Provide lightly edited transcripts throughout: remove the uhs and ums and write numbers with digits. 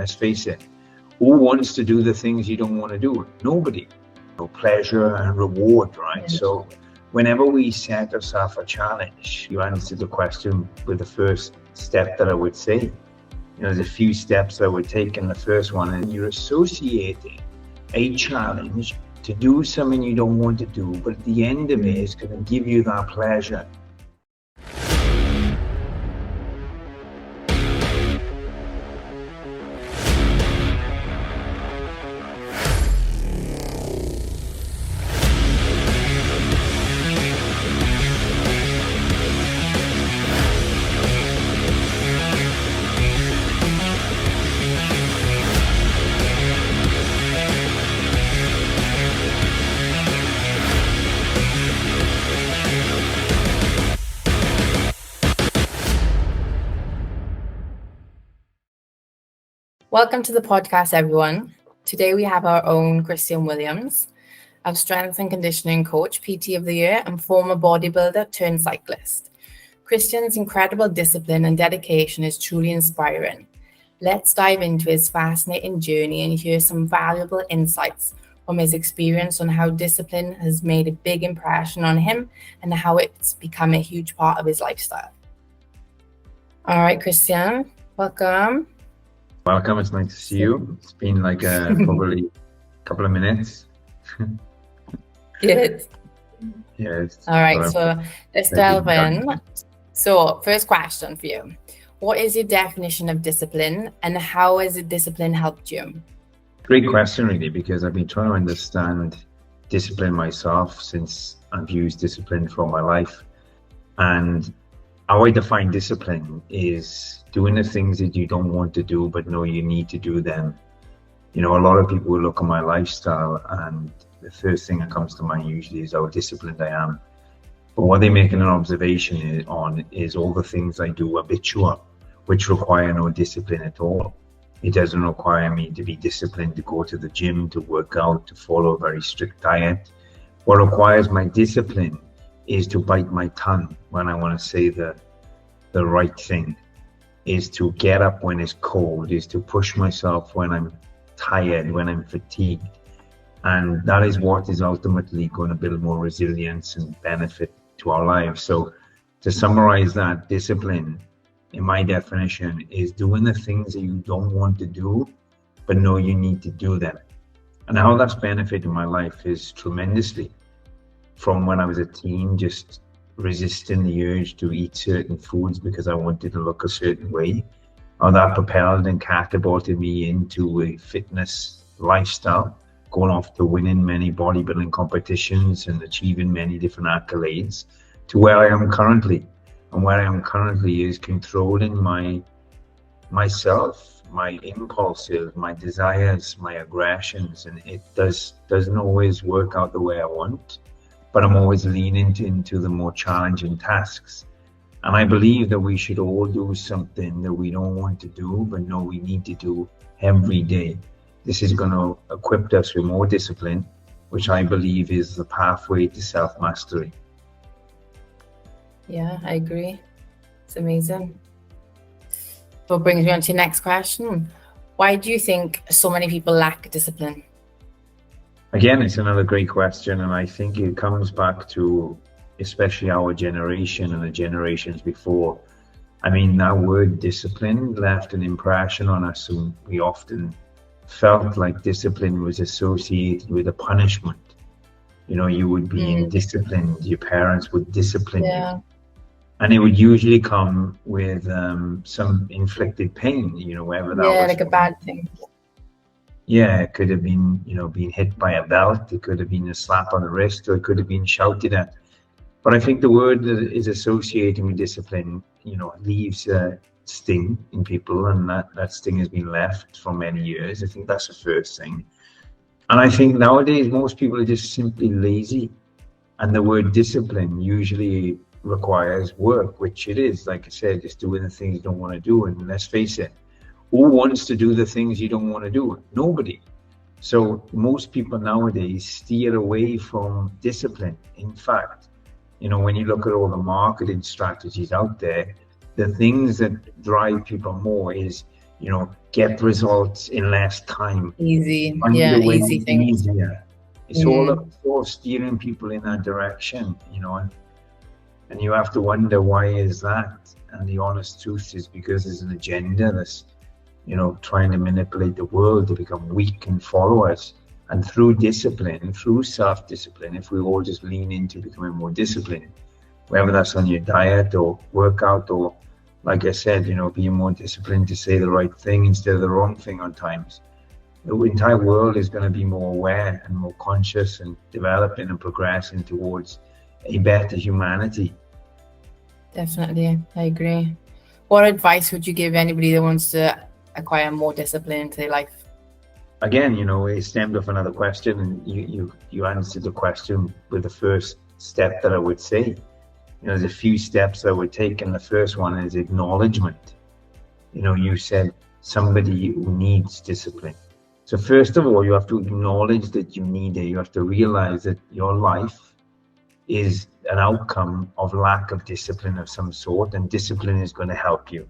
Let's face it, who wants to do the things you don't want to do? Nobody. Pleasure and reward, right? Yes. So whenever we set ourselves a challenge, you answer the question with the first step that I would say. There's a few steps I would take in the first one, and you're associating a challenge to do something you don't want to do, but at the end of it, it's going to give you that pleasure. Welcome to the podcast, everyone. Today we have our own Christian Williams, our strength and conditioning coach, PT of the year, and former bodybuilder turned cyclist. Christian's incredible discipline and dedication is truly inspiring. Let's dive into his fascinating journey and hear some valuable insights from his experience on how discipline has made a big impression on him and how it's become a huge part of his lifestyle. All right, Christian, welcome. Welcome, it's nice to see you. It's been like probably a couple of minutes. Good. Yes. All right, so let's delve in. So first question for you. What is your definition of discipline and how has discipline helped you? Great question, really, because I've been trying to understand discipline myself since I've used discipline for my life. And how I define discipline is doing the things that you don't want to do, but know you need to do them. A lot of people will look at my lifestyle and the first thing that comes to mind usually is how disciplined I am. But what they're making an observation on is all the things I do habitual, which require no discipline at all. It doesn't require me to be disciplined to go to the gym, to work out, to follow a very strict diet. What requires my discipline is to bite my tongue when I want to say the right thing, is to get up when it's cold, is to push myself when I'm tired, when I'm fatigued. And that is what is ultimately going to build more resilience and benefit to our lives. So to summarize that, discipline, in my definition, is doing the things that you don't want to do, but know you need to do them. And how that's benefited my life is tremendously. From when I was a teen, just resisting the urge to eat certain foods because I wanted to look a certain way. How that propelled and catapulted me into a fitness lifestyle, going off to winning many bodybuilding competitions and achieving many different accolades to where I am currently. And where I am currently is controlling myself, my impulses, my desires, my aggressions, and it doesn't always work out the way I want. But I'm always leaning into the more challenging tasks. And I believe that we should all do something that we don't want to do, but know we need to do every day. This is going to equip us with more discipline, which I believe is the pathway to self-mastery. Yeah, I agree. It's amazing. So it brings me on to your next question. Why do you think so many people lack discipline? Again, it's another great question, and I think it comes back to especially our generation and the generations before. I mean, that word discipline left an impression on us, and we often felt like discipline was associated with a punishment. You would be indisciplined, your parents would discipline you. And it would usually come with some inflicted pain, whether that was like a bad thing. Yeah, it could have been, being hit by a belt. It could have been a slap on the wrist, or it could have been shouted at. But I think the word that is associated with discipline, leaves a sting in people, and that sting has been left for many years. I think that's the first thing. And I think nowadays most people are just simply lazy. And the word discipline usually requires work, which it is. Like I said, just doing the things you don't want to do. And let's face it, who wants to do the things you don't want to do? Nobody. So most people nowadays steer away from discipline. In fact, when you look at all the marketing strategies out there, the things that drive people more is get results in less time, Easy. find Yeah, your way easy things. easier. It's all steering people in that direction, and you have to wonder, why is that? And the honest truth is because there's an agenda that's, trying to manipulate the world to become weak and followers. And through discipline, through self-discipline, if we all just lean into becoming more disciplined, whether that's on your diet or workout, or like I said, being more disciplined to say the right thing instead of the wrong thing on times, the entire world is going to be more aware and more conscious and developing and progressing towards a better humanity. Definitely, I agree. What advice would you give anybody that wants to acquire more discipline into their life? Again, it stemmed off another question, and you answered the question with the first step that I would say. There's a few steps I would take, and the first one is acknowledgement. You said somebody who needs discipline. So first of all, you have to acknowledge that you need it. You have to realize that your life is an outcome of lack of discipline of some sort, and discipline is going to help you.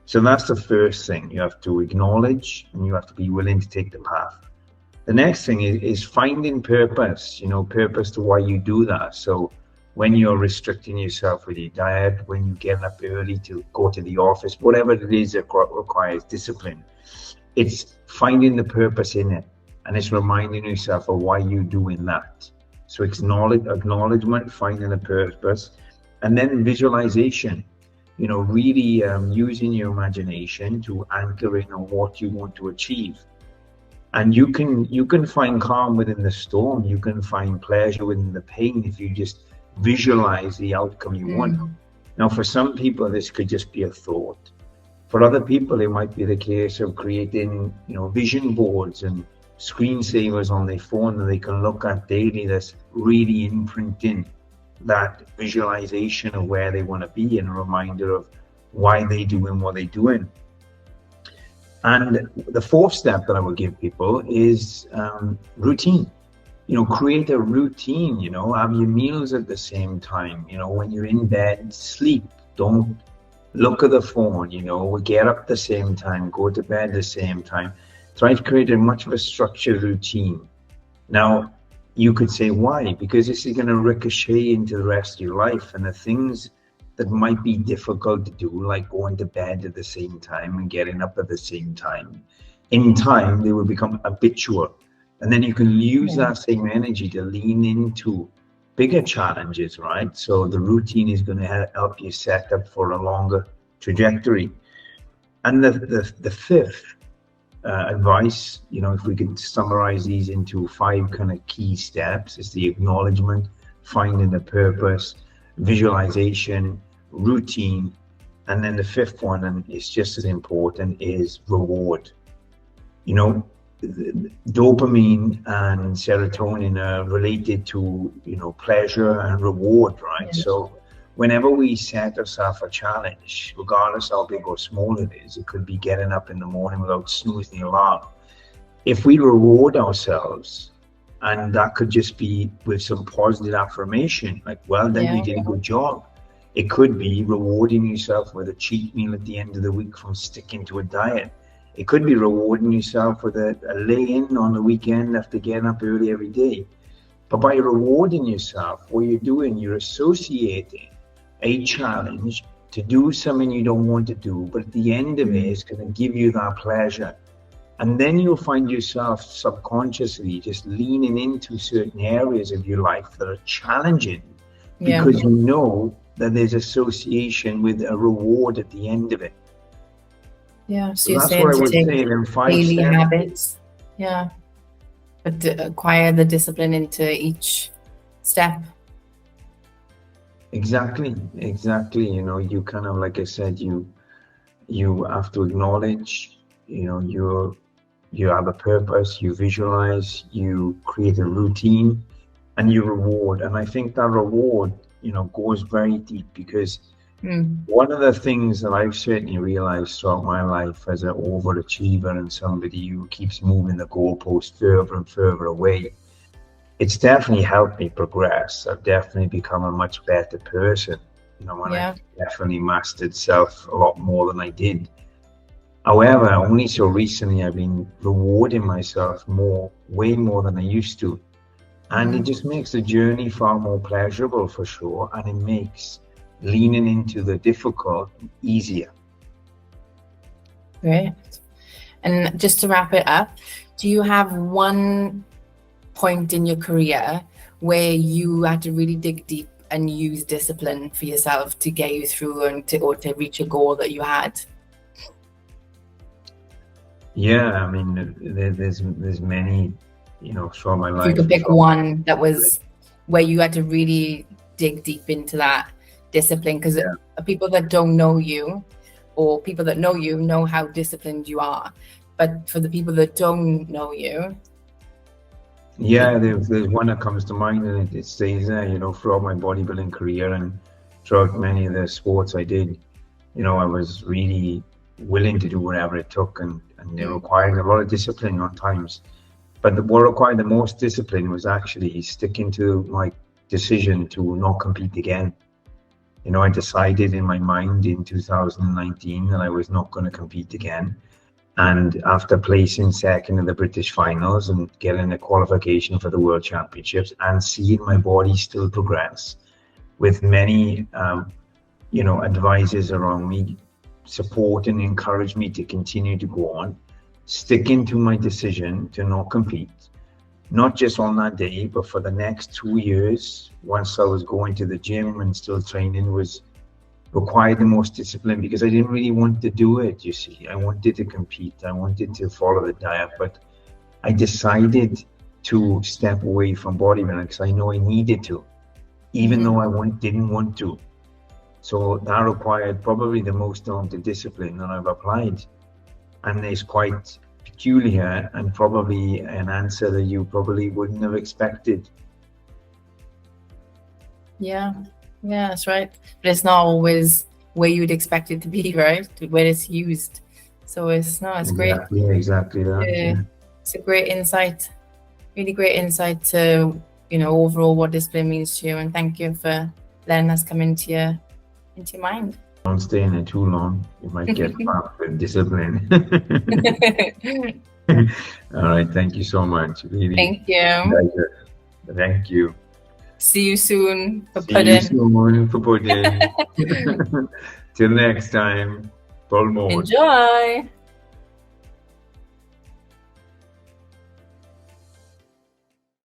So that's the first thing. You have to acknowledge, and you have to be willing to take the path. The next thing is finding purpose, purpose to why you do that. So when you're restricting yourself with your diet, when you get up early to go to the office, whatever it is that requires discipline, it's finding the purpose in it, and it's reminding yourself of why you're doing that. So acknowledgement, finding a purpose, and then visualization. Really using your imagination to anchor in on what you want to achieve. And you can find calm within the storm. You can find pleasure within the pain if you just visualize the outcome you want. Now, for some people, this could just be a thought. For other people, it might be the case of creating, vision boards and screensavers on their phone that they can look at daily, that's really imprinting that visualization of where they want to be, and a reminder of why they're doing what they're doing. And the fourth step that I would give people is routine. Create a routine, have your meals at the same time. When you're in bed, sleep. Don't look at the phone, get up at the same time, go to bed at the same time. Try to create a much of a structured routine. Now, you could say, why? Because this is going to ricochet into the rest of your life, and the things that might be difficult to do, like going to bed at the same time and getting up at the same time, in time, they will become habitual. And then you can use that same energy to lean into bigger challenges, right? So the routine is going to help you set up for a longer trajectory. And the fifth advice, if we could summarize these into 5 kind of key steps, is the acknowledgement, finding the purpose, visualization, routine, and then the fifth one, and it's just as important, is reward. Dopamine and serotonin are related to pleasure and reward, right? Yes. So whenever we set ourselves a challenge, regardless how big or small it is, it could be getting up in the morning without snoozing the alarm. If we reward ourselves, and that could just be with some positive affirmation, like, well done, you did a good job. It could be rewarding yourself with a cheat meal at the end of the week from sticking to a diet. It could be rewarding yourself with a lay-in on the weekend after getting up early every day. But by rewarding yourself, what you're doing, you're associating a challenge to do something you don't want to do, but at the end of it, it's going to give you that pleasure. And then you'll find yourself subconsciously just leaning into certain areas of your life that are challenging, because you know that there's association with a reward at the end of it. Yeah, so you're saying to take daily habits, but to acquire the discipline into each step. Exactly. You kind of, like I said, you have to acknowledge, you have a purpose, you visualize, you create a routine, and you reward. And I think that reward, goes very deep, because one of the things that I've certainly realized throughout my life as an overachiever and somebody who keeps moving the goalpost further and further away, it's definitely helped me progress. I've definitely become a much better person, and I've definitely mastered self a lot more than I did. However, only so recently I've been rewarding myself way more than I used to. And it just makes the journey far more pleasurable for sure. And it makes leaning into the difficult easier. Great. And just to wrap it up, do you have one point in your career where you had to really dig deep and use discipline for yourself to get you through and to reach a goal that you had? Yeah, I mean, there's many, throughout my life. If you could pick one that was where you had to really dig deep into that discipline, because people that don't know you, or people that know you, know how disciplined you are. But for the people that don't know you. Yeah, there's one that comes to mind, and it stays there, throughout my bodybuilding career and throughout many of the sports I did. I was really willing to do whatever it took, and it required a lot of discipline on times. But what required the most discipline was actually sticking to my decision to not compete again. I decided in my mind in 2019 that I was not going to compete again. And after placing second in the British finals and getting a qualification for the World Championships and seeing my body still progress, with many, advisors around me support and encourage me to continue to go on, sticking to my decision to not compete, not just on that day, but for the next 2 years, once I was going to the gym and still training, was required the most discipline, because I didn't really want to do it, you see. I wanted to compete, I wanted to follow the diet, but I decided to step away from bodybuilding because I know I needed to, even though I didn't want to. So that required probably the most daunting discipline that I've applied. And it's quite peculiar and probably an answer that you probably wouldn't have expected. Yeah, that's right. But it's not always where you'd expect it to be, right? Where it's used. So it's great. Yeah, exactly that. Yeah. It's a great insight, really great insight to, overall what discipline means to you. And thank you for letting us come into your mind. Don't stay in it too long. You might get trapped with discipline. All right. Thank you so much. Really. Thank you. Thank you. See you soon for pudding. See you soon for pudding. Till next time. Paul Moore. Enjoy.